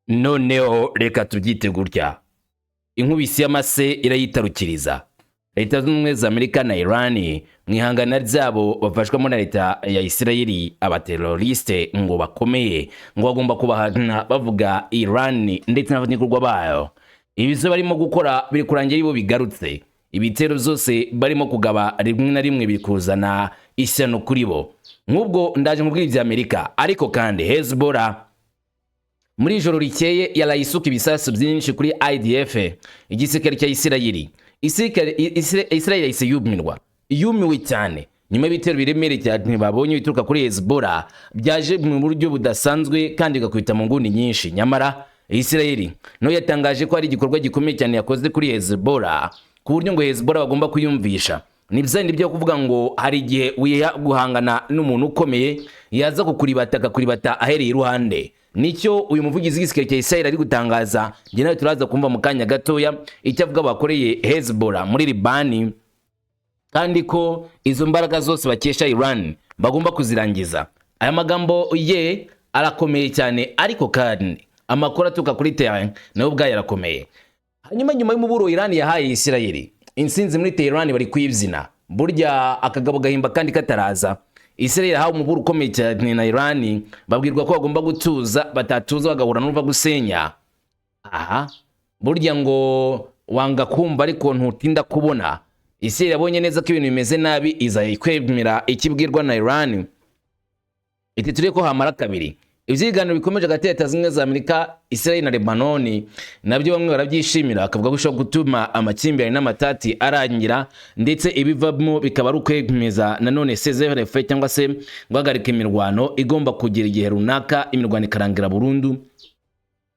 noneho reka tubyite gutya. Inkubisi y'amase irayitarukiriza. Leta zunze ubumwe za Amerika na Iran mu ihangana ryabo bafashwamo na leta ya Isirayeli, abateroriste ngo bakomeye ngo bagomba kubahana bavuga Iran ndetse n'abanyagihugu bayo. Ibizo barimo gukora biri kurangira ibo bigarutse. Ibitero byose barimo kugaba rimwe na rimwe bikuzana ishyano kuri bo. Nk'ubwo ndaje mu bw'ibya Amerika, ariko kandi Hezbollah muri ijoro rikeye yarayisuka ibisasu byinshi kuri IDF, igisirikare cya Isirayeli. Isirayeli yahise yumiwe cyane nyuma y'ibitero biremereye cyane babonye bituruka kuri Hezbollah byaje mu buryo budasanzwe kandi bigakubita mu nguni nyinshi. Nyamara Isirayeli no yatangaje ko ari igikorwa gikomeye cyane yakoze kuri Hezbollah, ku buryo ngo Hezbollah bagomba kuyumvisha. Nibyo byo kuvuga ngo hari igihe wiha guhangana n'umuntu ukomeye yaza kukuribata ahereye iruhande. Nicyo uyu muvugizi w'igisirikare cya Isirayeli ari gutangaza. Njye nawe turaza kumva mu kanya gatoya icyo avuga bakoreye Hezbollah muri Libani, kandi ko izo mbaraga zose bakesha Iran bagomba kuzirangiza. Aya magambo ye arakomeye cyane, ariko kandi amakuru atuka kuri terrain nayo ubwayo arakomeye. Nyuma y'umuburo Iran yahaye Isirayeli, insinzi muri Tehran bari kuyibyina. Burya akagabo gahimba kandi kataraza. Isirayeli hawo umuburo ukomeye cyane na Iran, babwirwa ko bagomba gutuza, batatuza bagahura n'uva gusenya. Aha, burya ngo wanga kumva ariko ntutinda kubona. Isirayeli yabonye neza ko ibintu bimeze nabi, izayikwemera ikibwirwa na Iran. Iti turi ko hamara kabiri. Ibyiganiro bikomeje hagati ya Leta zimwe za Amerika, Isirayeli na Lebanon, nabyo bamwe barabyishimira, akavuga ko ushobora gutuma amakimbirane n'amatati arangira, ndetse ibivamo bikaba ari ukwemeza nanone CSRF cyangwa se guhagarika imirwano igomba kugira igihe runaka, imirwano ikarangira burundu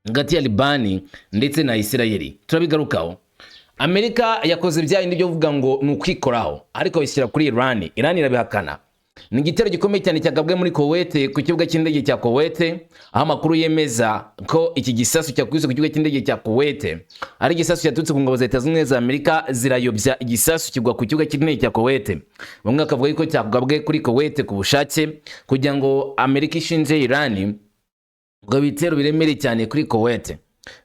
hagati ya Libani ndetse na Isirayeli. Turabigarukaho. Amerika yakoze ibyayi byo kuvuga ngo ni ukwikoraho, ariko bishyira kuri Iran. Iran irabihakana. Ni igitero gikomeye cyane cyagabwe muri Kuwait, ku kibuga cy'indege cya Kuwait, aho amakuru yemeza ko iki gisasu cyakubise ku kibuga cy'indege cya Kuwait ari igisasu cyatutse ku ngabo za Leta zimwe za Amerika, zirayobya igisasu kigwa ku kibuga cy'indege cya Kuwait. Bamwe bakavuga ko cyagabwe kuri Kuwait ku bushake, kugira ngo Amerika ishinje Iran ngo bitero biremereye cyane kuri Kuwait,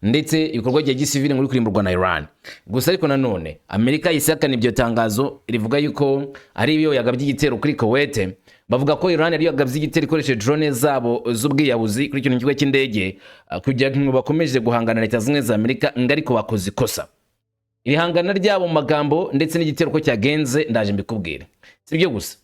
ndetse ibikorwa bya gisivile muri kurimburwa na Iran. Gusa ariko nanone Amerika yisakana ibyo tangazo, rivuga yuko ari ibyo yagabye igitero kuri Kuwait. Bavuga ko Iran ari yagabye igitero ikoresheje drone zabo z'ubwiyabuzi kuri kino kigo cy'indege, kugira ngo bakomeje guhangana na Leta zimwe za Amerika, ngariko bakoze ikosa. Iri hangana ryabo mu magambo ndetse n'igitero ko cyagenze ndaje mbikubwire. Sibyo gusa,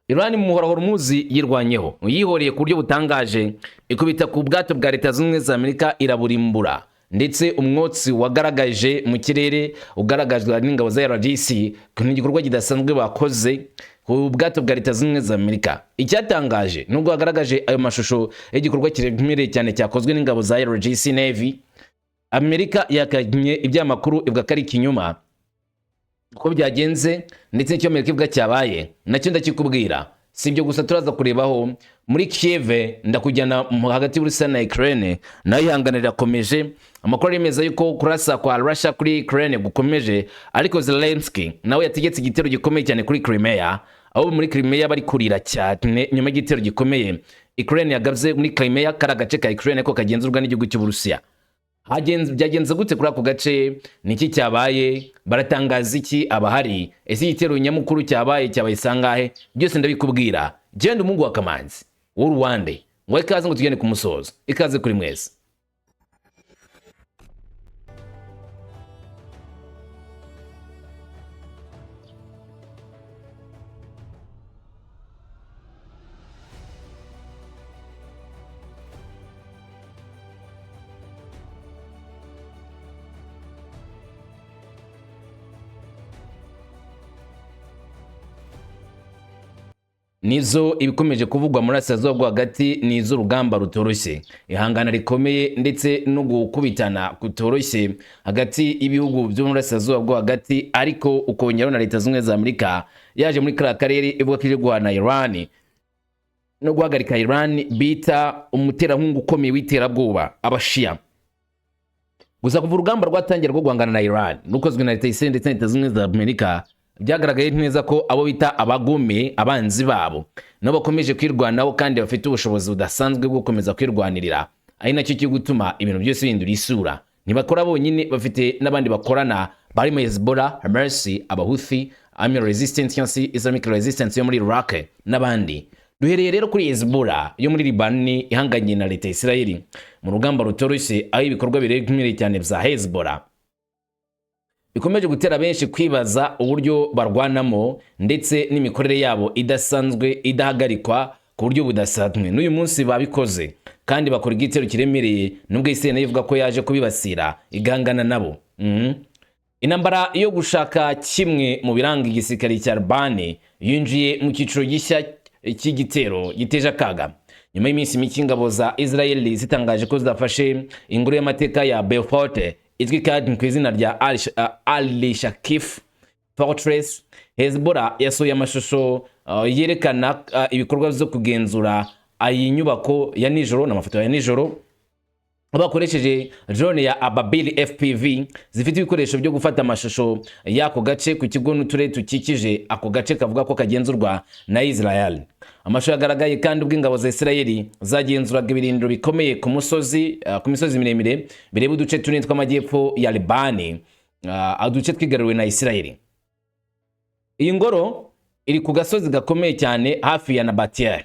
Iran mu muhora Hormuz yirwanyeho, yihoreye ku buryo butangaje, ikubita ku bwato bwa Leta zimwe za Amerika iraburimbura, ndetse umwotsi wagaragaje mu kirere ugaragajwe n'ingabo za RGC ku gikorwa kidasanzwe bakoze ku bwato bwa Leta zimwe za Amerika. Icyatangaje nubwo wagaragaje ayo mashusho y'igikorwa kiremereye cyane cyakozwe n'ingabo za RGC Navy, Amerika yakanye ibyamakuru ivuga ko ari kinyuma uko byagenze, ndetse n'icyo Amerika ivuga cyabaye nacyo ndakikubwira. Sibyo gusa, turaza kurebaho muri Kiev, ndakujyana hagati y'Uburusiya na Ukraine, nayo ihangana rirakomeje. Amakuru yemeza yuko kurasa kwa Russia kuri Ukraine gukomeje, ariko Zelensky nawe yategetse igitero gikomeye cyane kuri Crimea, aho muri Crimea bari kurira cyane nyuma y'igitero gikomeye Ukraine yagabye muri Crimea, kari agace ka Ukraine ko kagenzurwa n'igihugu cy'Uburusiya. Byagenze gute kuri ako gace? Niki cyabaye? Baratangaza iki abahari? Ese igitero nyamukuru cyabaye sangahe? Byose ndabikubwira. Genda umungu wa Kamanzi w'Uruwande, ngo ikaze ngo tugende ku musozo. Ikaze kuri mwese. Nizo ibikomeje kuvugwa muri Asazuba bwo hagati, nizo urugamba rutoroshye, ihangana rikomeye ndetse no gukubitana kutoroshye hagati ibihugu byo muri Asazuba bwo hagati, ariko ukongeraho na Leta zimwe za Amerika yaje muri kara karere ivuga ko ije guhana Iran no guhagarika Iran bita umuterankunga ukomeye w'iterabwoba abashia. Gusa kuva urugamba rwatangira rwo guhangana na Iran rukozwe na Leta y'Isirayeli ndetse na Leta zimwe za Amerika, byagaragaye neza ko abo bita abagome, abanzi babo nabo bakomeje kwirwanaho kandi bafite ubushobozi budasanzwe bwo gukomeza kwirwanirira ari nacyo cyo gutuma ibintu byose bihindura isura. Ntibakora bonyine, bafite n'abandi bakorana barimo Hezbollah, Hamas, Abahuthi, Army Resistance cyangwa se Islamic Resistance yo muri Iraq n'abandi. Duhereye rero kuri Hezbollah yo muri Libani ihanganye na leta ya Israeli mu rugamba rutoroshye, aho ibikorwa biremereye cyane bya Hezbollah bikomeje gutera benshi kwibaza uburyo barwanamo ndetse n'imikorere yabo idasanzwe idahagarikwa ku buryo budasanzwe. N'uyu munsi babikoze kandi bakora igitero kiremereye, nubwo Israel ivuga ko yaje kubibasira igangana nabo. Intambara yo gushaka kimwe mu biranga igisirikare cya Libani yinjiye mu cyiciro gishya cy'igitero giteje akaga nyuma y'iminsi mike ingabo za Israel zitangaje ko zafashe ingoro y'amateka ya Beaufort izwi kandi ku izina rya Al-Shakif Fortress. Hezbollah yasohoye amashusho yerekana ibikorwa byo kugenzura iyi nyubako ya nijoro n'amafoto ya nijoro bakoresheje drone ya Ababil FPV zifite ibikoresho byo gufata amashusho y'ako gace ku kigo n'uturere tukikije ako gace kavuga ko kagenzurwa na Israel. Amashusho yagaragaye kandi ubwo ingabo za Israeli zagenzuraga ibirindiro bikomeye ku misozi miremire bireba uduce tunini tw'amajyepfo ya Libani, uduce twigaruriwe na Israeli. Iyi ngoro iri ku gasozi gakomeye cyane hafi ya Nabatea.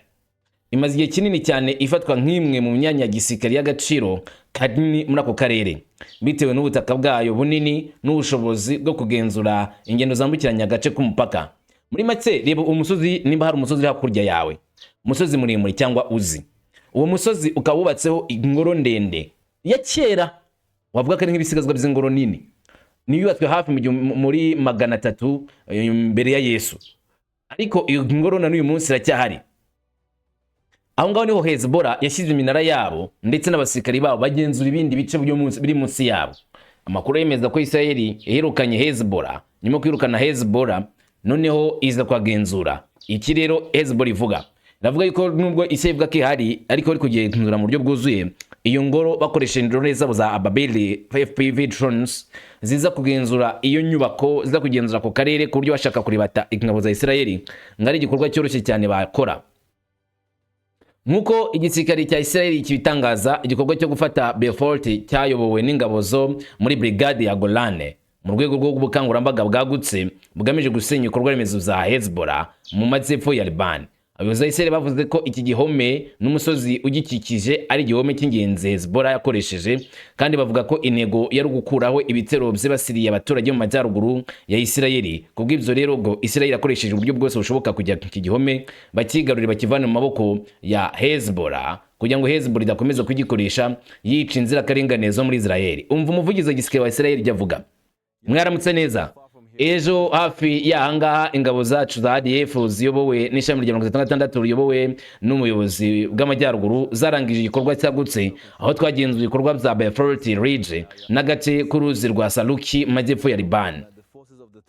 Imaze igihe kinini cyane ifatwa nk'imwe mu myanya ya gisirikare y'agaciro kanini muri ako karere, bitewe n'ubutaka bwayo bunini n'ubushobozi bwo kugenzura ingendo zambukiranya agace k'umupaka. Muri make, reba umusozi, nimba hari umusozi uri hakurya yawe, umusozi muremure cyangwa uzi, uwo musozi ukaba wubatseho ingoro ndende ya kera, wavuga ko ari nk'ibisigazwa by'ingoro nini, niyo yubatswe hafi muri 300 mbere ya Yesu, ariko iyo ngoro na n'uyu munsi iracyahari. Aho ngaho niho Hezbollah yashyize iminara yabo ndetse n'abasirikari babo bagenzura ibindi bice biri munsi yabo. Amakuru yemeza ko Israeli yaherukanye Hezbollah, nyuma kwirukana Hezbollah noneho iza kwagenzura. Iki rero Hezbollah iravuga yuko nubwo Israeli ivuga ko ihari, ariko bari kugenzura mu buryo bwuzuye iyo ngoro bakoresheje drone zabo za Ababil FPV drones ziza kugenzura iyo nyubako, ziza kugenzura ku karere ku buryo bashaka kuribata ingabo za Israeli ngari igikorwa cyoroshye cyane bakora. Nkuko igisirikare cya Israeli kibitangaza, igikorwa cyo gufata Beaufort cyayobowe n'ingabo zo muri brigade ya Golane mu rwego rwo gukangurambaga bwagutse bugamije gusenya ibikorwa remezo za Hezbollah mu majyepfo ya Libani. Abayobozi ba Israeli bavuze ko iki gihome n'umusozi ugikikije ari igihome cy'ingenzi Hezbollah yakoresheje, kandi bavuga ko intego yari gukuraho ibitero byibasiriye abaturage mu majyaruguru ya Israeli. Kubw'ibyo rero ngo Israeli yakoresheje uburyo bwose bushoboka kugira iki gihome bakigarurire bakivane mu maboko ya Hezbollah, kugira ngo Hezbollah idakomeza kugikoresha yica inzirakarengane zo muri Israeli. Umva umuvugizi w'igisirikare wa Israeli yavuga: "Mwaramutse neza. Ejo hafi y'ahangaha ingabo zacu za ADF ziyobowe n'ishami rya 66 riyobowe n'umuyobozi bw'amajyaruguru zarangije igikorwa cyagutse, aho twagenzuye ibikorwa bya Beaufort Ridge n'agace k'uruzi rwa Saluki mu majyepfo ya Libani.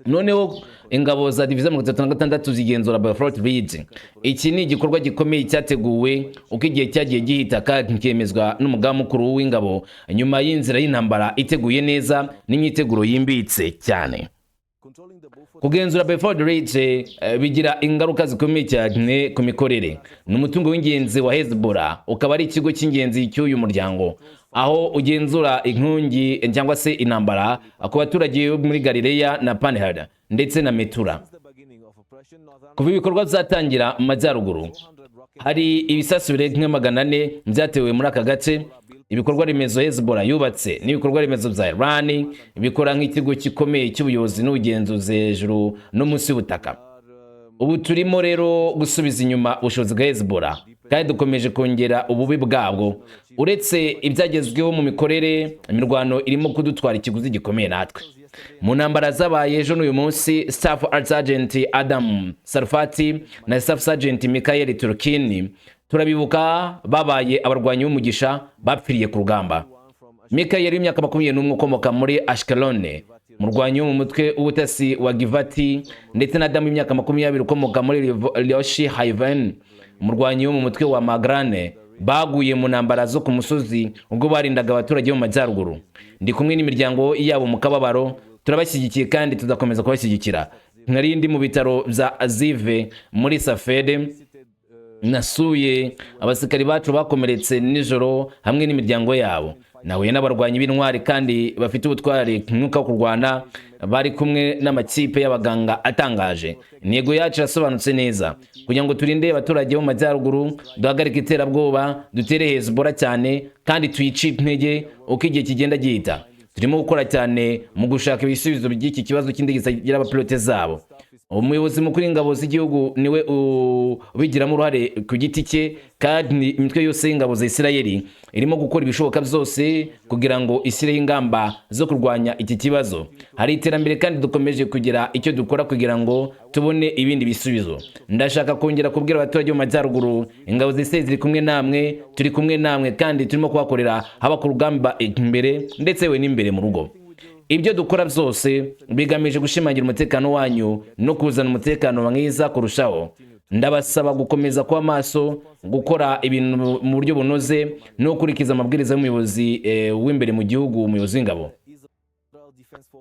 Noneho ingabo za division 66 zigenzura Beaufort Ridge. Iki ni igikorwa gikomeye cyateguwe uko igihe cyagiye gihita kandi kemezwa n'umugambi mukuru w'ingabo nyuma y'inzira y'intambara iteguye neza n'imyiteguro yimbitse cyane. Kugenzura Beaufort Ridge bigira ingaruka zikomeye cyane ku mikorere. N'umutungo w'ingenzi wa Hezbollah, ukaba ari ikigo cy'ingenzi cy'uyu muryango, aho ugenzura inkungi cyangwa se intambara ku baturage muri Galileya na Panhard ndetse na Metura. Kuva ibikorwa byatangira mu majyaruguru, hari ibisasu birenga 400 byatewe muri aka gace. Ibikorwa remezo Hezbollah yubatse n'ibikorwa remezo bya Iran bikora nk'ikigo gikomeye cy'ubuyobozi n'ubugenzuzi hejuru no munsi y'ubutaka. Ubu turimo rero gusubiza inyuma ubushobozi bwa Hezbollah, kandi dukomeje kongera ububi bwabwo. Uretse ibyagezweho mu mikorere, imirwano irimo kudutwara ikiguzi gikomeye natwe. Mu ntambara zabaye ejo n'uyu munsi, Staff Sergeant Adam Sarfati na Staff Sergeant Mikhail Turkin turabibuka babaye abarwanyi b'umugisha bapfiriye ku rugamba. Mikhail y'imyaka 21 ukomoka muri Ashkelon, murwanyi mu mutwe ubutasi wa Givati, ndetse na Adam y'imyaka 20 ukomoka muri Lyoshi Haven, murwanyi mu mutwe wa Magrane, baguye mu ntambara zo ku musozi ubwo barindaga abaturage mu majyaruguru. Ndi kumwe n'imiryango yabo mu kababaro, turabashyigikiye kandi tuzakomeza kubashyigikira. Nkari ndi mu bitaro bya Azive muri Safed, nasuye abasirikari bacu bakomeretse nijoro hamwe n'imiryango yabo, nahuye n'abarwanyi b'intwari kandi bafite ubutwari mwuka wo kurwana, bari kumwe n'amakipe y'abaganga atangaje. Intego yacu irasobanutse neza, kugira ngo turinde abaturage bo mu majyaruguru, duhagarike iterabwoba, dutere Hezbollah cyane kandi tuyice intege uko igihe kigenda gihita. Turimo gukora cyane mu gushaka ibisubizo by'iki kibazo cy'indege zitagira abapilote zabo. Umuyobozi mukuru w'ingabo z'igihugu niwe ubigiramo uruhare ku giti cye, kandi imitwe yose y'ingabo za Isirayeli irimo gukora ibishoboka byose kugira ngo ishyire ingamba zo kurwanya iki kibazo. Hari iterambere kandi dukomeje kugira icyo dukora kugira ngo tubone ibindi bisubizo. Ndashaka kongera kubwira abaturage mu majyaruguru, ingabo za Isirayeli ziri kumwe namwe, turi kumwe namwe kandi turimo kubakorera haba ku rugamba imbere ndetse we n'imbere mu rugo. Ibyo dukora byose bigamije gushimangira umutekano wanyu no kuzana umutekano mwiza kurushaho. Ndabasaba gukomeza kuba maso, gukora ibintu mu buryo bunoze no gukurikiza amabwiriza y'umuyobozi w'imbere mu gihugu, umuyobozi w'ingabo.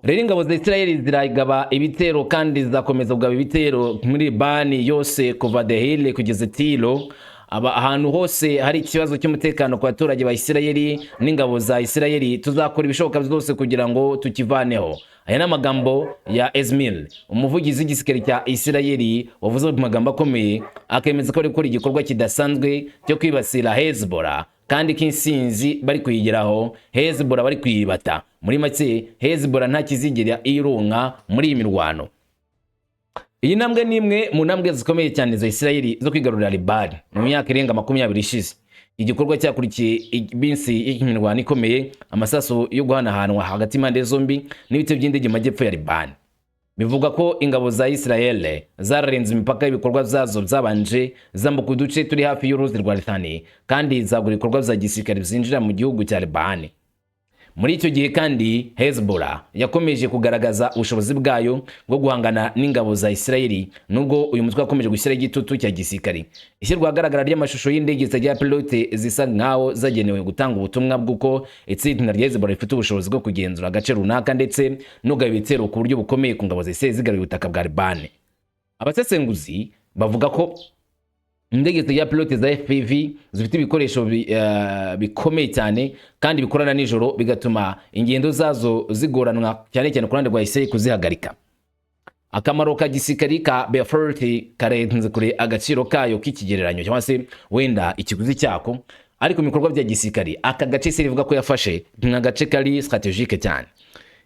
Rero ingabo za Isirayeli ziragaba ibitero kandi zizakomeza kugaba ibitero muri Libani yose kuva Dehile kugeza Tiro. Ahantu hose hari ikibazo cy'umutekano ku baturage ba Isirayeli n'ingabo za Isirayeli, tuzakora ibishoboka byose kugira ngo tukivaneho. Aya n'amagambo ya Ezmil, umuvugizi w'igisirikare cya Isirayeli, wavuze amagambo akomeye akemeza ko ari gukora igikorwa kidasanzwe cyo kwibasira Hezbollah kandi k'insinzi bari kuyigeraho, Hezbollah bari kuyibata. Muri make, Hezbollah nta kizigera ironka muri iyi mirwano. Iyi ntambwe ni imwe mu ntambwe zikomeye cyane za Isirayeli zo kwigarurira Libani mu myaka irenga 20 ishize. Igikorwa cyakurikiye iminsi y'imirwano ikomeye, amasaso yo guhanahanwa hagati impande zombi n'ibitero by'indege mu majyepfo ya Libani. Bivuga ko ingabo za Isirayeli zararenze imipaka y'ibikorwa byazo byabanje zambuka uduce turi hafi y'uruzi rwa Litani kandi zagura ibikorwa bya gisirikare byinjira mu gihugu cya Libani. Muri icyo gihe kandi Hezbollah yakomeje kugaragaza ubushobozi bwayo bwo guhangana n'ingabo za Isirayeli, nubwo uyu mutwe wakomeje gushyira igitutu cya gisirikare. Ishyirwa ahagaragara ry'amashusho y'indege zitagira pilote zisa nkaho zagenewe gutanga ubutumwa bw'uko itsinda rya Hezbollah rifite ubushobozi bwo kugenzura agace runaka ndetse no gukora ibitero ku buryo bukomeye ku ngabo za Isirayeli zigaruye ubutaka bwa Libani. Abasesenguzi bavuga ko indege zitagira pilote za FPV zifite ibikoresho bikomeye cyane kandi bikorana nijoro, bigatuma ingendo zazo zigoranwa cyane cyane ku ruhande rwa Isirayeli kuzihagarika. Akamaro ka gisirikari ka Beaufort karenze kure agaciro kayo k'ikigereranyo cyangwa se wenda ikiguzi cyako, ariko mu bikorwa bya gisirikari aka gace Isirayeli ivuga ko yafashe nk'agace kari strategique cyane.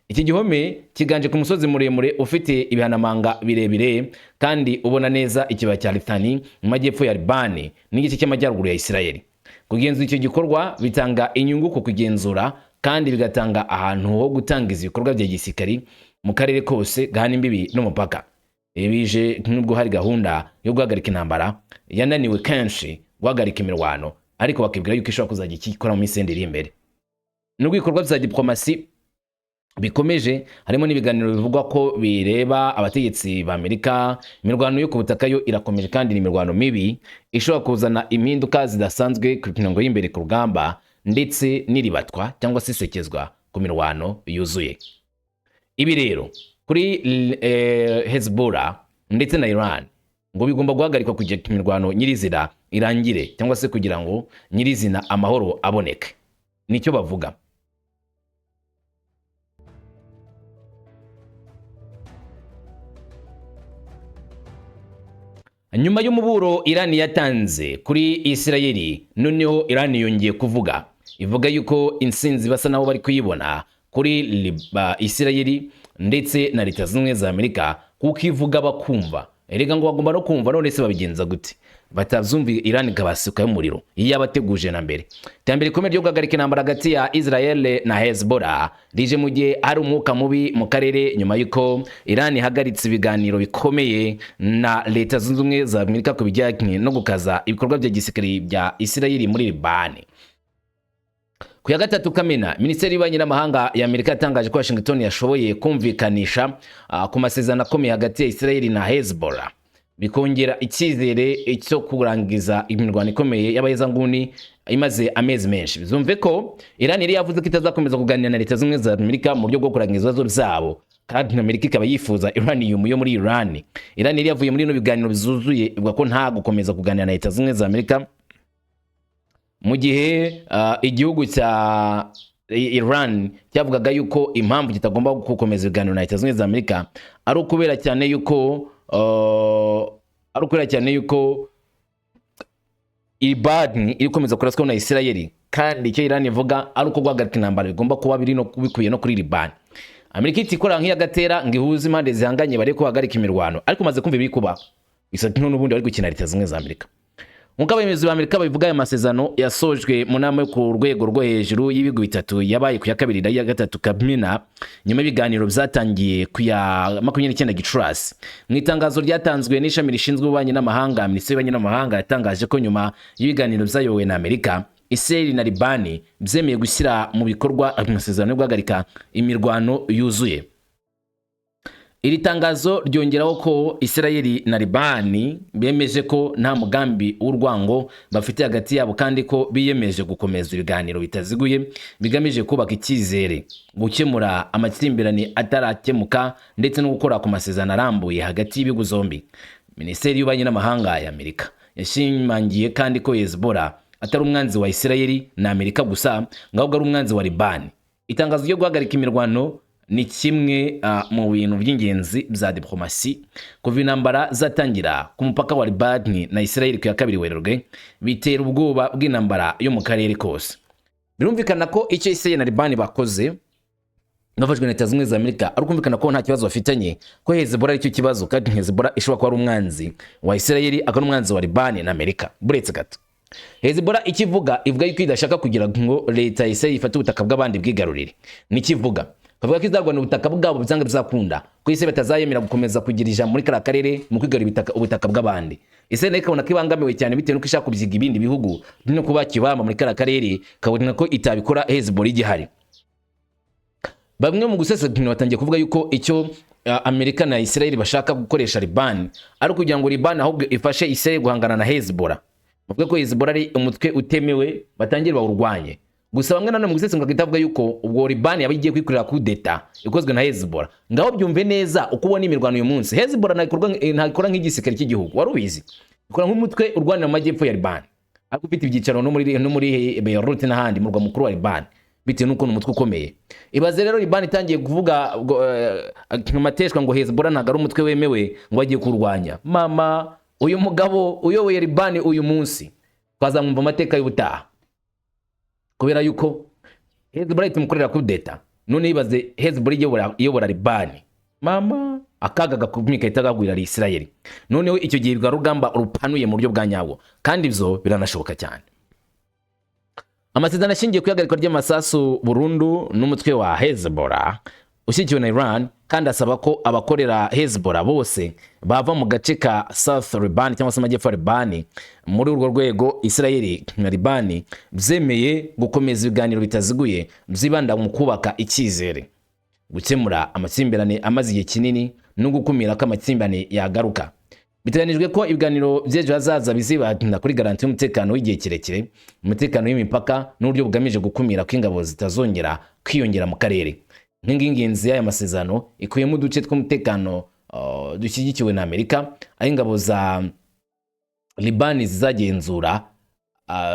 Iki gihome kiganje ku musozi muremure ufite ibihanamanga birebire kandi ubona neza ikiba cya Litani mu majyepfo ya Libani n'igice cy'amajyaruguru ya Isirayeli. Kugenzura icyo gikorwa bitanga inyungu ku kugenzura kandi bigatanga ahantu ho gutangiza ibikorwa bya gisirikari mu karere kose gahana imbibi n'umupaka. Bije nubwo hari gahunda yo guhagarika intambara yananiwe kenshi guhagarika imirwano, ariko bakibwira yuko ishobora kuzajya ikikora mu minsi iri imbere. Nubwo ibikorwa bya diplomasi bikomeje, harimo n'ibiganiro bivugwa ko bireba abategetsi ba Amerika, imirwano yo ku butaka yo irakomeje kandi ni imirwano mibi ishobora kuzana impinduka zidasanzwe ku mirongo y'imbere ku rugamba ndetse n'iribatwa cyangwa se isekezwa ku mirwano yuzuye. Ibi rero kuri Hezbollah ndetse na Iran ngo bigomba guhagarikwa kugira imirwano nyirizina irangire cyangwa se kugira ngo nyirizina amahoro aboneke, nicyo bavuga. Nyuma y'umuburo Iran yatanze kuri Isirayeli, noneho Iran yongeye kuvuga, ivuga yuko insinzi basa naho bari kuyibona kuri Isirayeli ndetse na Leta Zunze za Amerika, kuko ivuga bakumva. Erega ngo bagomba no kumva, none se babigenza gute? Batavyumva Iran ikabasukayo umuriro iyo abateguje na mbere. Tambere ikomeye ryo guhagarika intambara hagati ya Israel na Hezbollah rije mu gihe hari umwuka mubi mu karere nyuma yuko Iran ihagaritse ibiganiro bikomeye na Leta Zunze Ubumwe za Amerika ku bijyanye no gukaza ibikorwa bya gisirikare bya Isirayeli muri Libani. Ku ya gatatu Kamena, Minisiteri y'Ububanyi n'Amahanga ya Amerika yatangaje ko Washington yashoboye kumvikanisha ku masezerano akomeye hagati ya Isirayeli na Hezbollah, bikongera icyizere cyo kurangiza imirwano ikomeye y'abayezanguni imaze amezi menshi. Bizumve ko Iran yari yavuze ko itazakomeza kuganira na Leta Zunze za Amerika mu buryo bwo kurangiza ibibazo byabo, kandi Amerika ikaba yifuza uranium yo muri Iran. Iran yari yavuye muri no biganiro bizuzuye ivuga ko nta gukomeza kuganira na Leta Zunze za Amerika, mu gihe igihugu cya Iran cyavugaga yuko impamvu kitagomba gukomeza ibiganiro na Leta Zunze za Amerika ari ukubera cyane yuko Iran iri komeza kuraswa na Israel, kandi icyo Iran ivuga ari uko guhagarika intambara bigomba kuba biri no bikuye no kuri Iran. Amerika itikora nk'iyagatera ngo ihuze impande zihanganye bari kuhagarika imirwano, ariko maze kumva ibiri kuba bisa n'ubundi bari gukina Leta Zunze za Amerika. Nk'uko abayobozi ba Amerika babivuga, aya masezerano yasojwe mu nama yo ku rwego rwo hejuru y'ibigo bitatu yabaye ku ya kabiri na ya gatatu Kamena, nyuma y'ibiganiro byatangiye ku ya 29 Gicurasi. Mu itangazo ryatanzwe n'ishami rishinzwe ububanyi n'amahanga, Minisiteri y'Ububanyi n'amahanga yatangaje ko nyuma y'ibiganiro byayobowe na Amerika, Israel na Liban byemeye gushyira mu bikorwa amasezerano yo guhagarika imirwano yuzuye. Iri tangazo ryongeraho ko Israel na Liban bemeje ko nta mugambi w'urwango bafite hagati yabo, kandi ko biyemeje gukomeza ibiganiro bitaziguye bigamije kubaka icyizere, gukemura amakimbirane atarakemuka ndetse no gukora ku masezerano arambuye hagati y'ibihugu zombi. Minisiteri y'Ububanyi n'amahanga ya Amerika yashimangiye kandi ko Hezbollah atari umwanzi wa Israel na Amerika gusa, ngahubwo ari umwanzi wa Liban. Itangazo ryo guhagarika imirwano ni kimwe mu bintu by'ingenzi bya diplomasi kuva intambara zatangira ku mupaka wa Liban na Israel ku ya kabiri Werurwe, bitera ubwoba bw'intambara yo mu karere kose. Birumvikana ko icyo Israel na Liban bakoze bafashwe na Leta Zunze za Amerika ari kumvikana ko nta kibazo bafitanye, ko Hezbollah aricyo kibazo, kandi Hezbollah ishobora kuba ari umwanzi wa Israel akaba umwanzi wa Liban na Amerika. Buretse gato, Hezbollah ikivuga ivuga yuko idashaka kugira ngo leta ya Israel ifate ubutaka bw'abandi bwigarurire. Nikivuga bavuga ko izarwana ubutaka bwabo byanga bizakunda, ko Israel batazayemera gukomeza kugira ijambo muri kara karere mu kwigarurira ubutaka bw'abandi. Israel ikabona ko ibangamiwe cyane bitewe nuko ishaka kubyiga ibindi bihugu no kuba kibamba muri kara karere, kabona ko itabikora Hezbollah igihari. Bamwe mu gusesagura batangiye kuvuga yuko icyo Amerika na Israel bashaka gukoresha Liban ari kugira ngo Liban ahubwo ifashe Israel guhangana na Hezbollah. Bavuga ko Hezbollah ari umutwe utemewe batangira bawurwanye. Gusa bamwe nanone mu gusesengura kitavuga yuko ubwo Liban yabigiye kwikurira ku deta ikozwe na Hezbollah. Ngaho byumve neza uko ubona imirwano uyu munsi. Hezbollah ntakora nk'igisikari cy'igihugu, wari ubizi. Ikora nk'umutwe urwanira mu majyepfo ya Liban, ariko ufite ibyicaro no muri Beirut n'ahandi mu murwa mukuru wa Liban, bitewe n'uko umutwe ukomeye. Ibaze rero Liban itangiye kuvuga amateshwa ngo Hezbollah ntago ari umutwe wemewe ngo agiye kurwanya. Mama, uyu mugabo uyoboye Liban uyu munsi twazamwumva amateka y'ubutaha, kubera yuko Hezbollah itumukorera ku deta. None ibaze Hezbollah iyobora Liban, mama, akaga gakumika itagagwira Israel. Noneho icyo gihe rwa rugamba rupanuye mu buryo bwa nyabwo, kandi ivyo biranashoboka cyane. Amasezerano ashingiye kuyagarika ry'amasasu burundu n'umutwe wa Hezbollah ushyigikiwe na Iran, kandi asaba ko abakorera Hezbollah bose bava mu gace ka South Liban cyangwa se amajyepfo ya Liban. Muri urwo rwego Israel na Liban byemeye gukomeza ibiganiro bitaziguye byibanda mu kubaka icyizere, gukemura amakimbirane amaze igihe kinini no gukumira ko amakimbirane yagaruka. Biteganijwe ko ibiganiro by'ejo hazaza bizibanda kuri garanti y'umutekano w'igihe kirekire, umutekano w'imipaka n'uburyo bugamije gukumira ko ingabo zitazongera kwiyongera mu karere. Nk'inginzi y'aya masezerano ikuyemo uduce tw'umutekano dushyigikiwe na Amerika, aho ingabo za Liban zizagenzura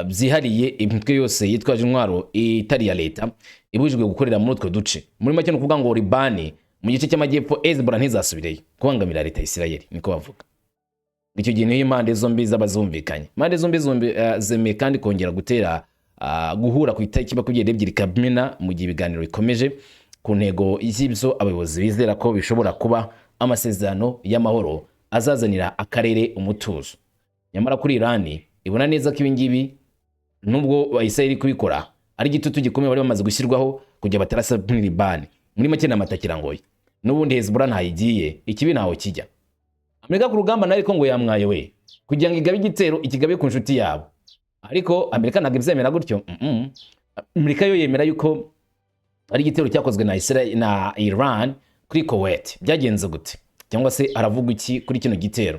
byihariye imitwe yose yitwaje intwaro itari ya leta ibujijwe gukorera muri utwo duce. Muri make no kuvuga ngo Liban mu gice cy'amajyepfo Hezbollah ntizasubireyo kubangamira leta ya Israel, niko bavuga. Icyo gihe niyo impande zombi z'abazumvikanye. Impande zombi zemeye kandi kongera gutera guhura ku itariki 22 Kamena mu gihe ibiganiro bikomeje ku ntego y'ibyo abayobozi bizera ko bishobora kuba amasezerano y'amahoro azazanira akarere umutuzo. Nyamara kuri Iran ibona neza ko ibingibi nubwo Israel kubikora ari gitutu gikomeye bari bamaze gushyirwaho kujya batarasa muri Liban. Muri make n'amatakira ngoye n'ubundi Hezbollah ntayigiye, ikibi ntaho kijya. Amerika ku rugamba nariko ngo yamwaye we kugira ngo igabe igitero ikigabe ku nshuti yabo, ariko Amerika ntabwo ibyemera gutyo. Amerika yo yemera yuko ari igitero cyakozwe na Israel na Iran kuri Kuwait. Byagenze gute cyangwa se aravuga iki kuri kino gitero?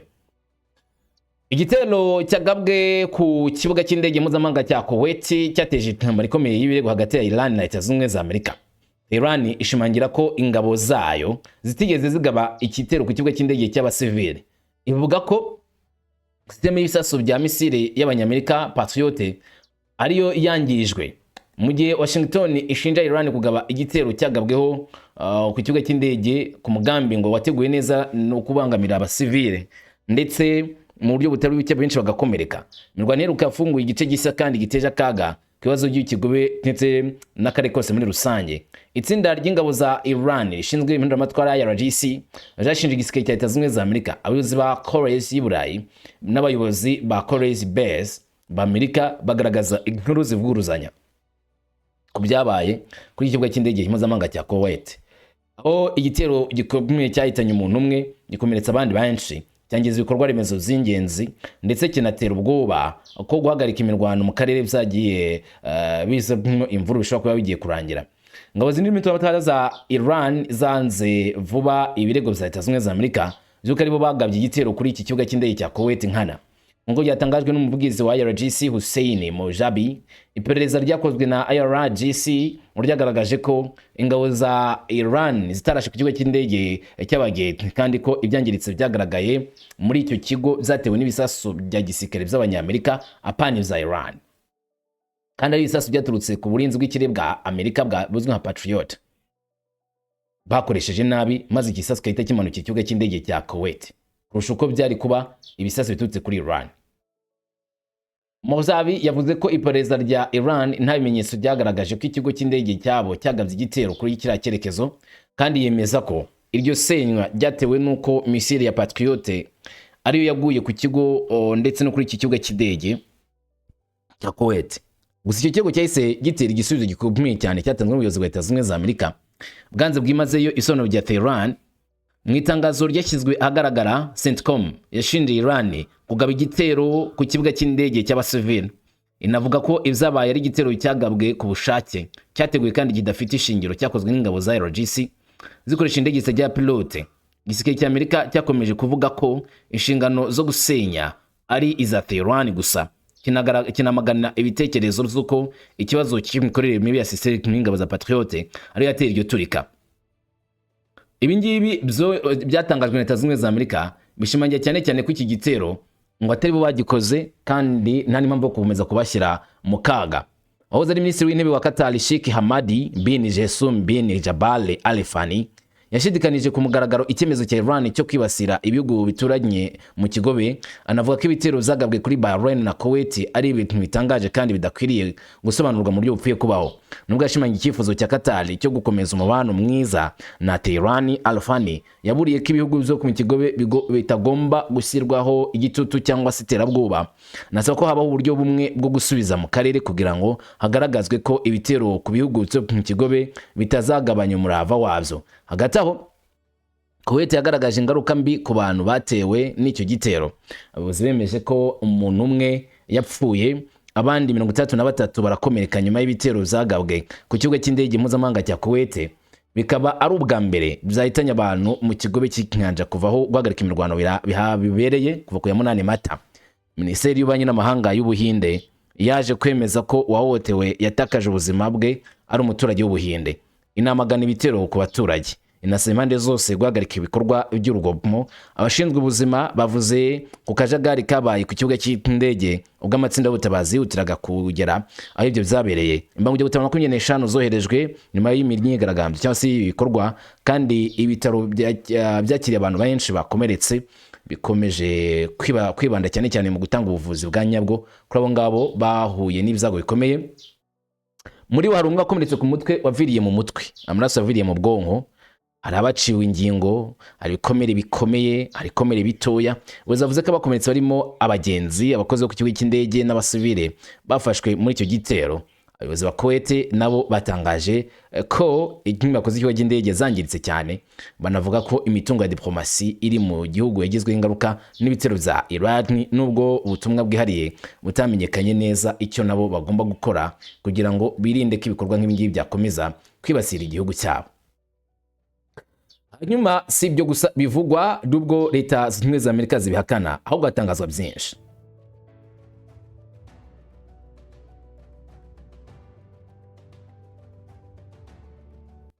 Igitero cyagabwe ku kibuga cy'indege mpuzamahanga cya Kuwait cyateje intambara ikomeye y'ibirego hagati ya Iran na Leta Zunze za Amerika. Iran ishimangira ko ingabo zayo zitigeze zigaba igitero ku kibuga cy'indege cy'abasivili. Ivuga ko systeme y'ibisasu bya misile y'abanyamerika Patriot ariyo yangirijwe, mu gihe Washington ishinja Iran kugaba igitero cyagabweho ku kibuga cy'indege ku mugambi ngo wateguye neza no kubangamira abasivile ndetse mu buryo butari buke benshi bagakomereka. Imirwano iheruka yafunguye igice gisa kandi giteje akaga kibazo by'ikigobe ndetse n'akare kose muri rusange. Itsinda ry'ingabo za Iran rishinzwe impinduramatwara ya IRGC zashinje igisirikare cya Leta Zunze za Amerika, abayobozi ba Corps y'Iburayi n'abayobozi ba Corps Base ba Amerika bagaragaza inkuru zivuguruzanya ku byabaye kuri ikibuga cy'indege mpuzamahanga cya Kuwait, aho igitero gikomeye cyahitanye umuntu umwe gikomeretsa abandi benshi, cyangiza ibikorwa remezo z'ingenzi ndetse kinatera ubwoba ko guhagarika imirwano mu karere byagiye bizamo imvuru bishobora kuba bigiye kurangira. Ingabo z'impinduramatwara za Iran zanze vuba ibirego bya Leta Zunze za Amerika by'uko aribo bagabye igitero kuri iki kibuga cy'indege cya Kuwait nkana. Ngo byatangajwe n'umuvugizi wa IRGC Hussein Mojabi, iperereza ryakozwe na IRGC ryagaragaje ko ingabo za Iran zitarashe ku kigo cy'indege cy'abageni kandi ko ibyangiritse byagaragaye muri icyo kigo byatewe n'ibisasu bya gisirikare by'abanyamerika apani za Iran, kandi ari ibisasu byaturutse ku burinzi bw'ikirere bwa Amerika buzwi nka Patriot bakoresheje nabi, maze igisasu kahita kimanukira ikibuga cy'indege cya Kuwait kurusha uko byari kuba ibisasu biturutse kuri Iran. Mozabi yavuze ko iperereza rya Iran nta bimenyetso byagaragaje ko ikigo cy'indege cyabo cyagabye igitero kuri kiriya cyerekezo, kandi yemeza ko iryo senywa ryatewe n'uko misile ya Patriot ariyo yaguye ku kigo ndetse no kuri iki kibuga cy'indege cya Kuwait. Gusa icyo kigo cyahise gitera igisubizo gikomeye cyane cyatanzwe n'ubuyobozi bwa Leta Zunze za Amerika bwanze bwimazeyo isobanuro rya Tehran. Mu itangazo ryashyizwe ahagaragara, CENTCOM yashinje Iran kugaba igitero ku kibuga cy'indege cy'abasivili. Inavuga ko ibyabaye ari igitero cyagabwe ku bushake, cyateguwe kandi kidafite ishingiro, cyakozwe n'ingabo za IRGC zikoresha indege zitagira pilote. Igisirikare cya Amerika cyakomeje kuvuga ko inshingano zo gusenya ari iza Tehran gusa, kinamagana ibitekerezo z'uko ikibazo cy'imikorere mibi ya systeme y'ingabo za Patriot ari yatera iryo turika. Ibi ngibi byatangajwe na Leta Zunze za Amerika bishimangira cyane cyane ko iki gitero ngo atari bo bagikoze kandi nta n'impamvu yo gukomeza kubashyira mu kaga. Aho zari Minisitiri w'Intebe wa Qatar Sheikh Hamadi bin Jesum bin Jabal Al Thani yashidikanije ku mugaragaro icyemezo cya Iran cyo kwibasira ibihugu bituranye mu kigobe. Anavuga ko ibitero zagabwe kuri Bahrain na Kuwait ari ibintu bitangaje kandi bidakwiriye gusobanurwa mu buryo bupfuye kubaho. Nubwo yashimangiye icyifuzo cya Qatar cyo gukomeza umubano mwiza na Tehran, Al Thani yaburiye ko ibihugu byo ku kigobe bitagomba gushyirwaho igitutu cyangwa se iterabwoba. Nasaba ko habaho uburyo bumwe bwo gusubiza mu karere kugira ngo hagaragazwe ko ibitero ku bihugu byo ku kigobe bitazagabanya umurava wabyo. Hagati aho Kuwait yagaragaje ingaruka mbi ku bantu batewe n'icyo gitero. Abayobozi bemeje ko umuntu umwe yapfuye, abandi 33 barakomereka nyuma y'ibitero zagabwe ku kibuga cy'indege mpuzamahanga cya Kuwait. Bikaba ari ubwa mbere byahitanye abantu mu kigobe cy'inyanja kuvaho guhagarika imirwano bibereye kuva ku ya 8 Mata. Minisiteri y'Ububanyi n'Amahanga y'Ubuhinde yaje kwemeza ko uwahohotewe yatakaje ubuzima bwe ari umuturage w'Ubuhinde. Inamagana ibitero ku baturage, inasaba impande zose guhagarika ibikorwa by'urugomo. Abashinzwe ubuzima bavuze ku kajagari kabaye ku kibuga cy'indege ubwo amatsinda y'ubutabazi yihutiraga kugera aho ibyo byabereye. Imbangu 25 zoherejwe nyuma y'imyigaragambyo cyangwa se ibikorwa, kandi ibitaro byakiriye abantu benshi bakomeretse bikomeje kwibanda cyane cyane mu gutanga ubuvuzi bwa nyabwo kuri abo ngabo bahuye n'ibyago bikomeye. Muri hari umwe wakomeretse ku mutwe waviriye mu mutwe, amaraso yaviriye mu bwonko, hari abaciwe ingingo, hari ibikomere bikomeye, hari ibikomere bitoya. Uzavuze ko abakomeretse barimo abagenzi, abakozi bo ku kigo cy'indege n'abasivile bafashwe muri icyo gitero. Abayobozi ba Kuwait nabo batangaje ko inyubako z'ikigo cy'indege zangiritse cyane. Banavuga ko imitungo ya diplomasi iri mu gihugu yagizweho ingaruka n'ibitero bya Iran, nubwo ubutumwa bwihariye butamenyekanye neza icyo nabo bagomba gukora kugira ngo birinde ko ibikorwa nk'ibingibi byakomeza kwibasira igihugu cyabo. Hanyuma si ibyo gusa bivugwa, nubwo Leta Zunze za Amerika zibihakana, ahubwo hatangazwa byinshi.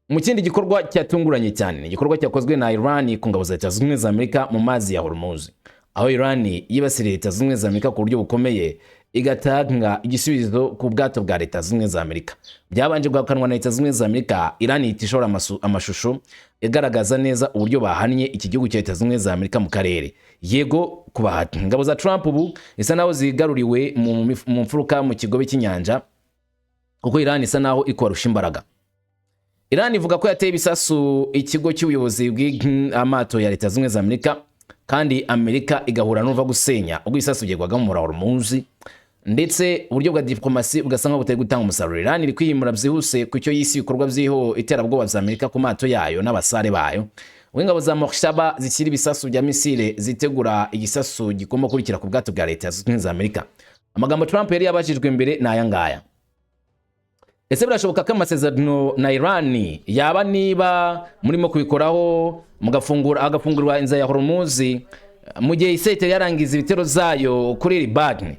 Mu kindi gikorwa cyatunguranye cyane, ni igikorwa cyakozwe na Iran ku ngabo za Leta Zunze Ubumwe za Amerika mu mazi ya Hormuz, aho Iran yibasiriye Leta Zunze Ubumwe za Amerika ku buryo bukomeye, igatanga igisubizo ku bwato bwa Leta Zunze Ubumwe za Amerika. Byabanje guhakanwa na Leta Zunze Ubumwe za Amerika. Iran itishora amashusho igaragaza neza uburyo bahannye iki gihugu cya Leta Zunze Ubumwe za Amerika mu karere. Yego kubahata ingabo za Trump ubu isa naho zigaruriwe mu mfuruka mu kigobe cy'inyanja, kuko Iran isa naho ikwarusha imbaraga. Iran ivuga ko yateye ibisasu ikigo cy'ubuyobozi bw'amato ya Leta Zunze Ubumwe za Amerika, kandi Amerika igahura n'uva gusenya ubwo ibisasu byegwaga mu Hormuz, ndetse uburyo bwa diplomasi ugasanga butari gutanga umusaruro. Iran iri kwiyimura byihuse ku cyo yisi ibikorwa by'iho iterabwoba bya Amerika ku mato yayo n'abasare bayo. Ingabo za Moshaba zikiri ibisasu bya misile zitegura igisasu gikoma kurikira ku bwato bwa Leta Zunze Ubumwe za Amerika. Amagambo Trump yari yabajijwe mbere n'aya ngaya: ese birashoboka ko amasezerano na Iran yaba niba murimo kubikoraho agafungurwa inzira ya Hormuz mu gihe Israel yarangiza ibitero zayo kuri Liban?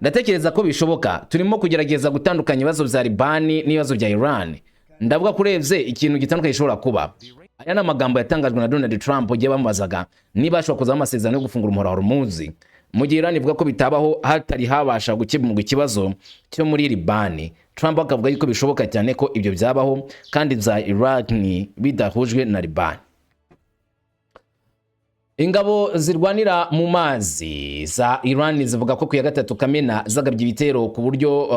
Ndatekereza ko bishoboka. Turimo kugerageza gutandukanya ibibazo bya Liban n'ibibazo bya Iran. Ndavuga kurebye ikintu gitandukanye gishobora kuba. Aya ni amagambo yatangajwe na Donald Trump igihe bamubazaga niba ashobora kuzaho amasezerano yo gufungura umuhora wa Hormuz, mu gihe Iran ivuga ko bitabaho hatari habasha gukemurwa ikibazo cyo muri Liban. Trump akavuga yuko bishoboka cyane ko ibyo byabaho kandi bya Iran bidahujwe na Liban. Ingabo zirwanira mu mazi za Iran zivuga ko ku ya 3 Kamena zagabye ibitero ku buryo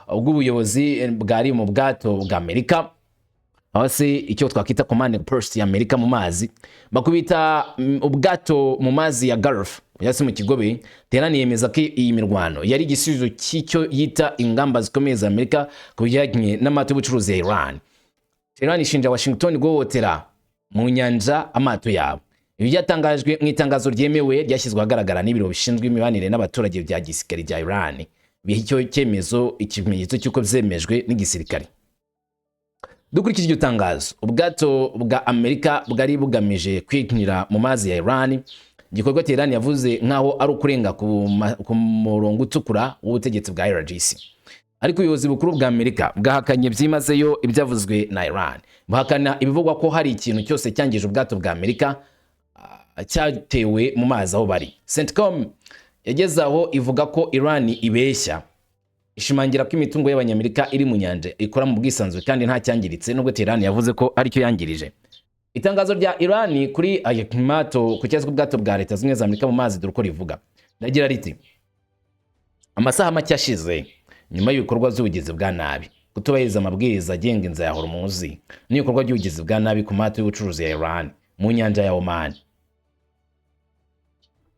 bw'ubuyobozi bwari mu bwato bwa Amerika, aho se icyo twakwita command post ya Amerika mu mazi, bakubita ubwato mu mazi ya Gulf yasi mu kigobe. Tehran yemeza ko iyi mirwano yari igisubizo cy'icyo yita ingamba zikomeye za Amerika ku bijyanye n'amato y'ubucuruzi ya Iran. Tehran ishinja Washington guhohotera mu nyanja amato yabo. Ibi byatangajwe mu itangazo ryemewe ryashyizwe ahagaragara n'ibiro bishinzwe imibanire n'abaturage bya gisirikare bya Iran. Bihicyo cyemezo ikimenyetso cy'uko byemejwe n'igisirikare. Dukurikije iryo tangazo, ubwato bwa Amerika bwari bugamije kwikinira mu mazi ya Iran. Igikorwa Tehran yavuze nkaho ari ukurenga ku murongo utukura w'ubutegetsi bwa IRGC. Ariko ubuyobozi bukuru bwa Amerika bwahakanye byimazeyo ibyavuzwe na Iran. Bahakana ibivugwa ko hari ikintu cyose cyangije ubwato bwa Amerika cyatewe mu mazi aho bari. CENTCOM yageze aho ivuga ko Iran ibeshya, ishimangira ko imitungo y'abanyamerika iri mu nyanja ikora mu bwisanzwe kandi nta cyangiritse, nubwo Tehran yavuze ko ari cyo yangirije. Itangazo rya Iran kuri aya mato ku cyazwe ubwato bwa Leta Zunze Ubumwe za Amerika mu mazi duruko rivuga, ragira riti: amasaha make ashize nyuma y'ibikorwa by'ubugizi bwa nabi, kutubahiriza amabwiriza agenga inzira ya Hormuz n'ibikorwa by'ubugizi bwa nabi ku mato y'ubucuruzi ya Iran mu nyanja ya Oman,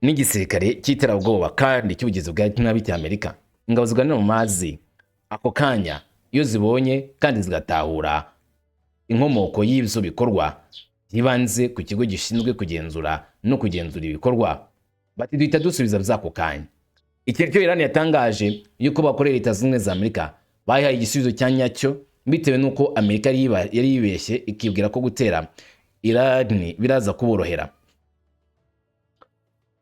n'igisirikare cy'iterabwoba kandi cy'ubugizi bwa nabi cya Amerika, ingabo zirwanira mu mazi ako kanya iyo zibonye kandi zigatahura inkomoko y'ibyo bikorwa yibanze ku kigo gishinzwe kugenzura no kugenzura ibikorwa, bati duhita dusubiza byako kanya. Iki cyo Iran yatangaje yuko bakorera Leta Zunze Ubumwe za Amerika bayihaye igisubizo cya nyacyo, bitewe nuko Amerika yari yibeshye ikibwira ko gutera Iran biraza kuborohera.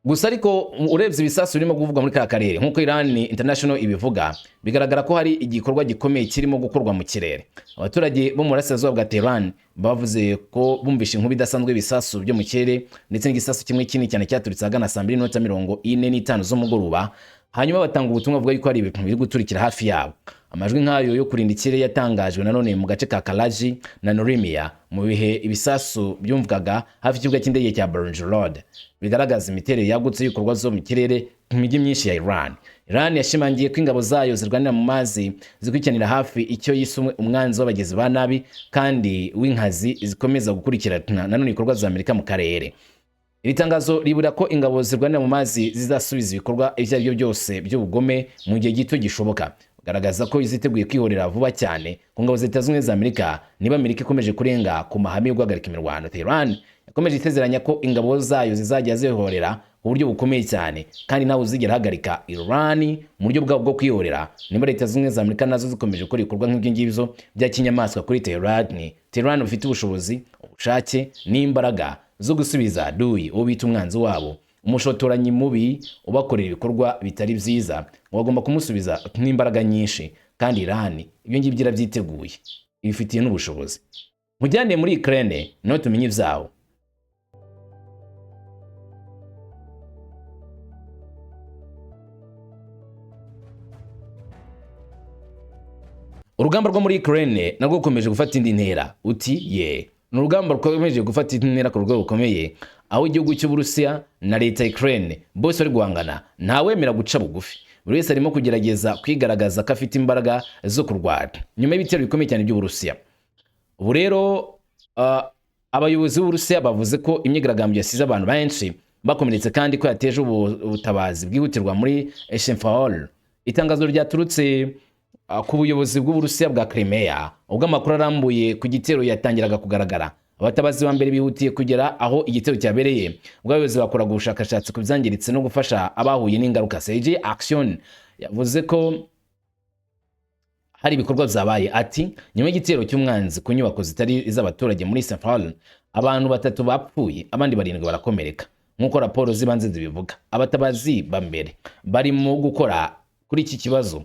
Gusa ariko urebye ibisasu birimo kuvuga muri ka karere nkuko Iran International ibivuga, bigaragara ko hari igikorwa gikomeye kirimo gukorwa mu kirere. Abaturage bo mu burasirazuba bwa Tehran bavuze ko bumvishe inkuba idasanzwe ibisasu byo mu kirere, ndetse n'igisasu kimwe kinini cyane cyaturitse hagana saa 2:45 z'umugoroba. Hanyuma batanga ubutumwa buvuga yuko hari ibintu biri guturikira hafi yabo. Amajwi nk'ayo yo kurinda ikirere yatangajwe nanone mu gace ka Karachi na Norimia mu bihe ibisasu byumvwaga hafi y'ikibuga cy'indege cya Baranj Road, bigaragaza imiterere yagutse y'ibikorwa zo mu kirere mu mijyi myinshi ya Iran. Iran yashimangiye ko ingabo zayo zirwanira mu mazi zikurikiranira hafi icyo yisumwe umwanzi w'abagizi ba nabi kandi w'inkazi zikomeza gukurikirana nanone ibikorwa za Amerika mu karere. Iri tangazo ribura ko ingabo zirwanira mu mazi zizasubiza ibikorwa ibyo ari byo byose by'ubugome mu gihe gito gishoboka. Garagaza ko iziteguye kwihorera vuba cyane ku ngabo za Leta Zunze Ubumwe za Amerika niba Amerika ikomeje kurenga ku mahame yo guhagarika imirwano. Tehran yakomeje itezeranya ko ingabo zayo zizajya zihorera ku buryo bukomeye cyane kandi nawe uzigera hagarika Iran mu buryo bwabo bwo kwihorera niba Leta Zunze Ubumwe za Amerika nazo zikomeje gukora ibikorwa nk'ibyo ngibyo bya kinyamaswa kuri Tehran. Tehran ufite ubushobozi, ubushake n'imbaraga zo gusubiza Dui uwo bita umwanzi wabo, umushotoranyi mubi ubakorera ibikorwa bitari byiza, wagomba kumusubiza n'imbaraga nyinshi, kandi Iran ibyo ngibyo irabyiteguye ibifitiye n'ubushobozi. mujyane muri Ukraine no tumenye ivyawo. Urugamba rwo muri Ukraine narwo rukomeje gufata indi ntera. Uti ye ni urugamba rukomeje gufata indi ntera ku rwego rukomeye, aho igihugu cy'Uburusiya na leta ya Ukraine bose bari guhangana, ntawemera guca bugufi. Buri wese arimo kugerageza kwigaragaza ko afite imbaraga zo kurwana nyuma y'ibitero bikomeye cyane by'Uburusiya. Ubu rero abayobozi b'Uburusiya bavuze ko imyigaragambyo yasize abantu benshi bakomeretse kandi ko yateje ubutabazi bwihutirwa muri Shemfahol. Itangazo ryaturutse ku buyobozi bw'Uburusiya bwa Crimea ubwo amakuru arambuye ku gitero yatangiraga kugaragara. Abatabazi ba mbere bihutiye kugera aho igitero cyabereye, ubwo abayobozi bakoraga ubushakashatsi ku byangiritse no gufasha abahuye n'ingaruka. Sergei Action yavuze ko hari ibikorwa byabaye. Ati nyuma y'igitero cy'umwanzi ku nyubako zitari iz'abaturage muri Shemfahol, abantu 3 bapfuye, abandi 7 barakomereka nk'uko raporo zibanze zibivuga. Abatabazi ba mbere barimo gukora kuri iki kibazo.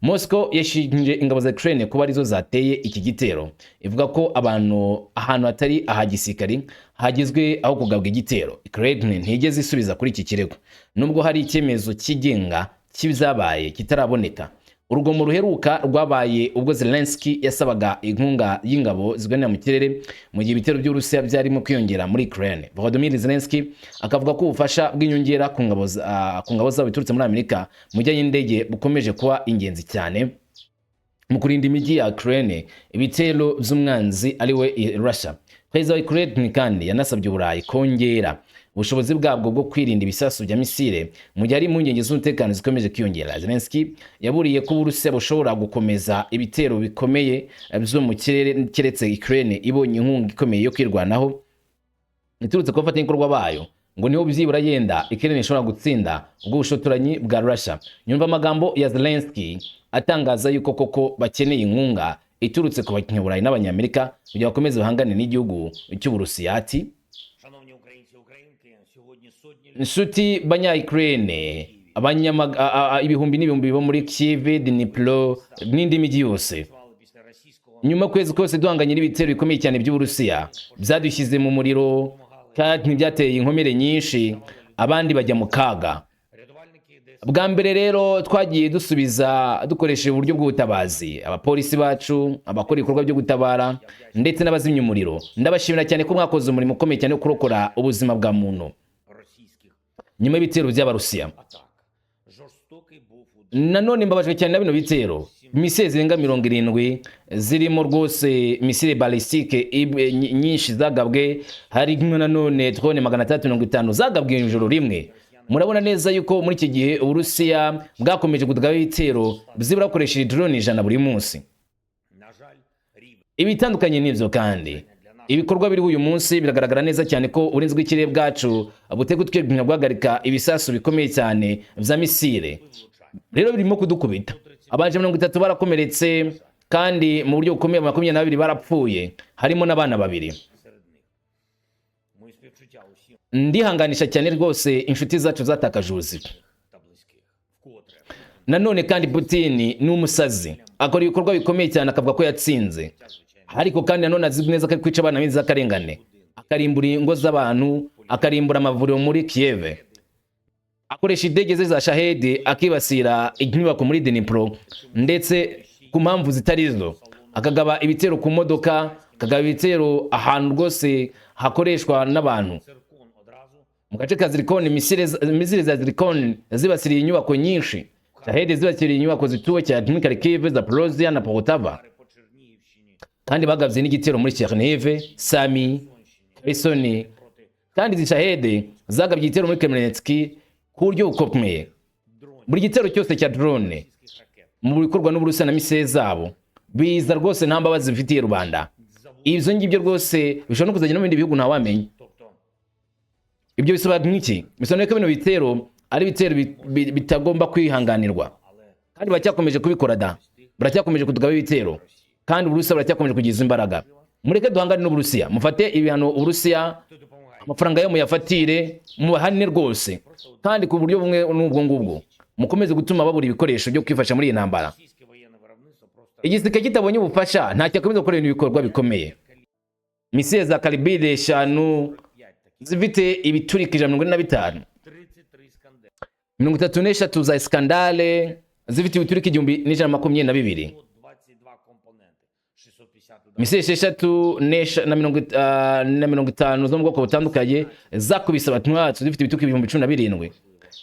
Moscow yashinje ingabo za Ukraine kuba arizo zateye iki gitero, ivuga ko ahantu hatari ahagisirikari hagizwe aho kugabwa igitero. Ukraine ntigeze isubiza kuri iki kirego nubwo hari icyemezo kigenga cy'ibyabaye kitaraboneka. Urugomo ruheruka rwabaye ubwo Zelensky yasabaga inkunga y'ingabo zigana mu kirere mu gihe ibitero by'Uburusiya byarimo kwiyongera muri Ukraine. Volodymyr Zelensky akavuga ko ubufasha bw'inyongera ku ngabo zabo biturutse muri Amerika mu gihe y'indege bukomeje kuba ingenzi cyane mu kurinda imijyi ya Ukraine ibitero by'umwanzi ari we Russia. Perezida wa Ukraine kandi yanasabye Uburayi kongera ubushobozi bwabwo bwo kwirinda ibisasu bya misile mu gihe ari impungenge z'umutekano zikomeje kwiyongera. Zelensky yaburiye ko Uburusiya bushobora gukomeza ibitero bikomeye byo mu kirere keretse Ukraine ibonye inkunga ikomeye yo kwirwanaho iturutse ku bafatanyabikorwa bayo, ngo niho byibura yenda Ukraine ishobora gutsinda ubwo bushotoranyi bwa Russia. Nyumva amagambo ya Zelensky atangaza yuko koko bakeneye inkunga iturutse ku banyaburayi n'abanyamerika kugira bakomeze bahangane n'igihugu cy'Uburusiya. Ati inshuti banya-Ukraine, ibihumbi n'ibihumbi bo muri Kyiv, Dnipro n'indi mijyi yose, nyuma kwezi kose duhanganye n'ibitero bikomeye cyane by'Uburusiya byadushyize mu muriro kandi ntibyateye inkomere nyinshi, abandi bajya mu kaga. Bwa mbere rero twagiye dusubiza dukoresheje uburyo bw'ubutabazi, abapolisi bacu, abakora ibikorwa byo gutabara ndetse n'abazimya umuriro. Ndabashimira cyane ko mwakoze umurimo ukomeye cyane wo kurokora ubuzima bwa muntu nyuma y'ibitero by'Abarusiya. Nanone mbabajwe cyane na bino bitero. Misile zirenga 70 zirimo rwose misile balistike nyinshi zagabwe, hari nanone drone 350 zagabwe ijoro rimwe. Murabona neza yuko muri iki gihe Uburusiya bwakomeje kugaba ibitero bizibura gukoresha drone 100 buri munsi. Ibitandukanye n'ivyo kandi ibikorwa biri uyu munsi biragaragara neza cyane ko urinzwe ikirere bwacu butegutwe guhagarika ibisasu bikomeye cyane vya misile. Rero birimo kudukubita. Abanje 30 barakomeretse kandi mu buryo bukomeye 22 barapfuye, harimo n'abana 2. Ndihanganisha cyane rwose inshuti zacu zatakaje ubuzima. Nanone kandi Putin ni umusazi, akora ibikorwa bikomeye cyane akavuga ko yatsinze, ariko kandi nanone azi neza ko kwica abana biza karengane, akarimbura ingo z'abantu, akarimbura amavuriro muri Kiev, akoresha indege ze za Shahed akibasira inyubako muri Dnipro ndetse ku mpamvu zitarizo, akagaba ibitero ku modoka, akagaba ibitero ahantu rwose hakoreshwa n'abantu. Mu gace ka Zircon misile za Zircon zibasiriye inyubako nyinshi, Shahed zibasiriye inyubako zituwe cyane muri Kharkiv, Zaporozhye na Poltava, kandi bagavye n'igitero muri Chernihiv, Sami, Kherson, kandi izi Shahed zagabye igitero muri Kremenetsk ku buryo bukomeye. Buri gitero cyose cya drone mu bikorwa n'Uburusiya na misile zabo biza rwose nta mbabazi bifitiye rubanda. Ibyo ngibyo rwose bishobora no kuzagenda mu bindi bihugu ntawamenye. Ibyo bisobanura nk'iki? Bisobanura ko bino bitero ari bitero bitagomba kwihanganirwa, kandi bacyakomeje kubikora da, baracyakomeje kutugaba ibitero, kandi Uburusiya baracyakomeje kugiza imbaraga. Mureke duhangane n'Uburusiya, mufate ibihano Uburusiya, amafaranga yo muyafatire, mubahane rwose, kandi ku buryo bumwe n'ubwo ngubwo mukomeze gutuma babura ibikoresho byo kwifasha muri iyi ntambara. Igisirikare kitabonye ubufasha nta cyakomeza gukora ibintu bikorwa bikomeye. misile za kalibire 5 zifite ibiturika 145, 33 za Iskandale zifite ibiturika 1122, misile 6 na 50 zo mu bwoko butandukanye zakubise abatwatsi zifite ibituruka 17,000.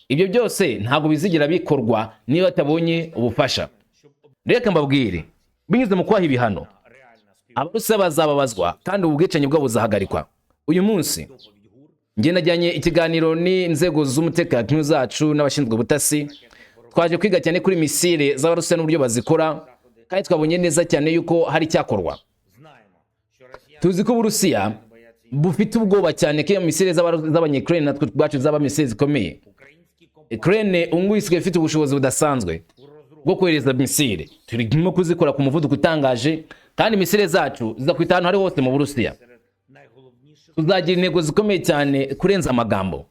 Ibyo byose ntago bizigira bikorwa niba batabonye ubufasha. Reka mbabwire, binyuze mu kwaha ibihano Abarusiya bazababazwa kandi ubwicanyi bwabo buzahagarikwa. Uyu munsi nge najyanye ikiganiro n'inzego z'umutekano zacu n'abashinzwe ubutasi, twaje kwiga cyane kuri misile z'Abarusiya n'uburyo bazikora, kandi twabonye neza cyane yuko hari cyakorwa. Tuzi ko Uburusiya bufite ubwoba cyane ko misile z'Abanye-Ukraine natwe bwacu zaba misile zikomeye. Ukraine ungwisigaye ifite ubushobozi budasanzwe bwo kohereza misile, turimo kuzikora ku muvuduko utangaje, kandi misile zacu zizakwita ahantu hari hose mu Burusiya. Tuzagira intego zikomeye cyane kurenza amagambo.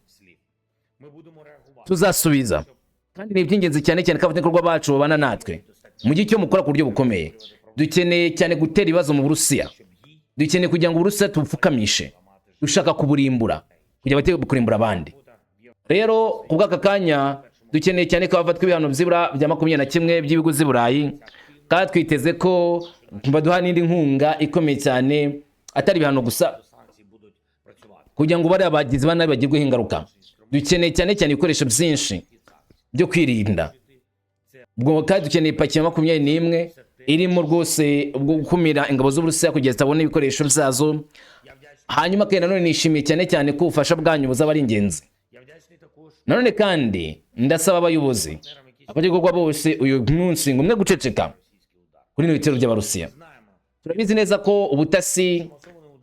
Tuzasubiza, kandi ni iby'ingenzi cyane cyane ko abategarugori bacu babana natwe mu gihe cyo mukora ku buryo bukomeye. Dukeneye cyane gutera ibibazo mu Burusiya, dukeneye kugira ngo Uburusiya tubupfukamishe, dushaka kuburimbura kugira bate kurimbura abandi. Rero ku bw'aka kanya dukeneye cyane ko bafatwa ibihano by'ibura bya 21 by'ibihugu z'i Burayi, kandi twiteze ko baduha n'indi nkunga ikomeye cyane, atari ibihano gusa, kugira ngo bari abagizi ba nabi bagirweho ingaruka. Dukeneye cyane cyane ibikoresho byinshi byo kwirinda. Ubwo kandi dukeneye ipaki ya 21 irimo rwose ubwo gukumira ingabo z'Uburusiya kugeza zitabona ibikoresho byazo. Hanyuma kandi nanone nishimiye cyane cyane ko ubufasha bwanyu buzaba ari ingenzi. Nanone kandi ndasaba abayobozi abategarugori bose uyu munsi ngo mwe guceceka kuri no bitero by'Abarusiya. Turabizi neza ko ubutasi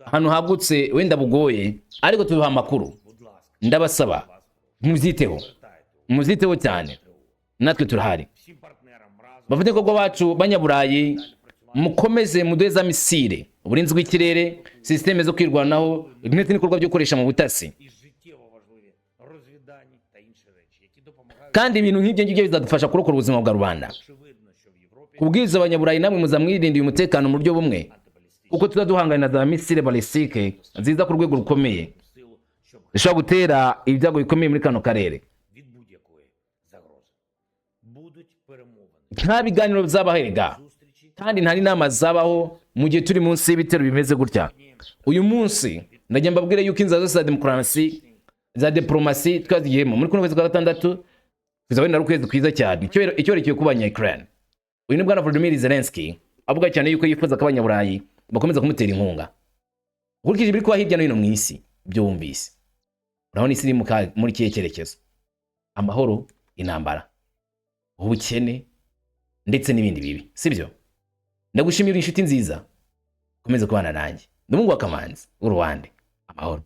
hano hagutse wenda bugoye, ariko tubiha amakuru. Ndabasaba muziteho cyane, natwe turahari. Abategarugori bacu banyaburayi, mukomeze muduheza misile, uburinzi bw'ikirere, systeme zo kwirwanaho, ndetse n'ikorwa byo gukoresha mu butasi. Kandi ibintu nk'ibyo ngibyo bizadufasha kurokora ubuzima bwa rubanda. Kubwiza abanyaburayi namwe muzamwirindiye umutekano mu buryo bumwe, uko tuzaduhangana na za misile balistike nziza ku rwego rukomeye zishobora gutera ibyago bikomeye muri kano karere. Nta biganiro byabaherega kandi nta n'inama zabaho mu gihe turi munsi y'ibitero bimeze gutya. Uyu munsi ndajya mbabwire yuko inzira zose za diplomasi twazigiyemo muri kuno kwezi kwa 6 kuzabona ukwezi kwiza cyane icyorekeye ku Banya-Ukraine. Uyu ni bwana Volodymyr Zelensky avuga cyane yuko yifuza ko Abanyaburayi bakomeza kumutera inkunga. Ukurikije biri kwa hirya no hino mu isi byo wumvise, urabona isi iri muri kiye cyerekezo: amahoro, intambara, ubukene ndetse n'ibindi bibi, sibyo? Ndagushimira inshuti nziza, komeza kubana nanjye. Ndumugu wa Kamanzi, uruwande, amahoro.